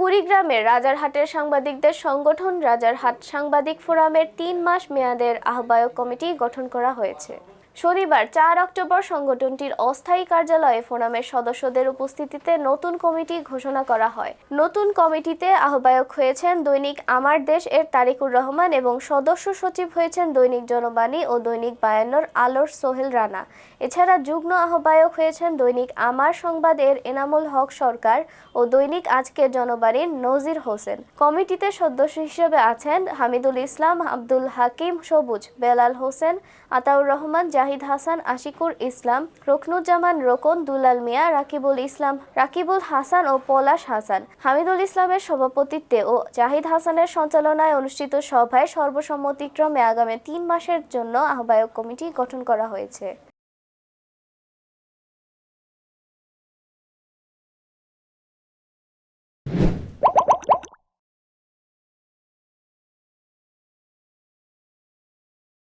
কুড়িগ্রামের রাজারহাটের সাংবাদিকদের সংগঠন রাজারহাট সাংবাদিক ফোরামের ৩ মাস মেয়াদের আহ্বায়ক কমিটি গঠন করা হয়েছে। শনিবার ৪ অক্টোবর সংগঠনটির অস্থায়ী কার্যালয়ে ফোরামের সদস্যদের উপস্থিতিতে নতুন কমিটি ঘোষণা করা হয়। নতুন কমিটিতে আহ্বায়ক হয়েছেন দৈনিক আমার দেশ এর তারিকুর রহমান এবং সদস্য সচিব হয়েছেন দৈনিক জনবাণী ও দৈনিক বায়ান্নর আলোর সোহেল রানা। এছাড়া যুগ্ম আহ্বায়ক হয়েছেন দৈনিক আমার সংবাদ এর এনামুল হক সরকার ও দৈনিক আজকের জনবাণীর নজির হোসেন। কমিটিতে সদস্য হিসেবে আছেন হামিদুল ইসলাম, আব্দুল হাকিম সবুজ, বেলাল হোসেন, আতাউর রহমান, জাহিদ হাসান, আশিকুর ইসলাম, রুকনুজ্জামান রোকন, দুলাল মিয়া, রাকিবুল ইসলাম, রাকিবুল হাসান ও পলাশ হাসান। হামিদুল ইসলামের সভাপতিত্বে ও জাহিদ হাসানের সঞ্চালনায় অনুষ্ঠিত সভায় সর্বসম্মতিক্রমে আগামী ৩ মাসের জন্য আহ্বায়ক কমিটি গঠন করা হয়েছে।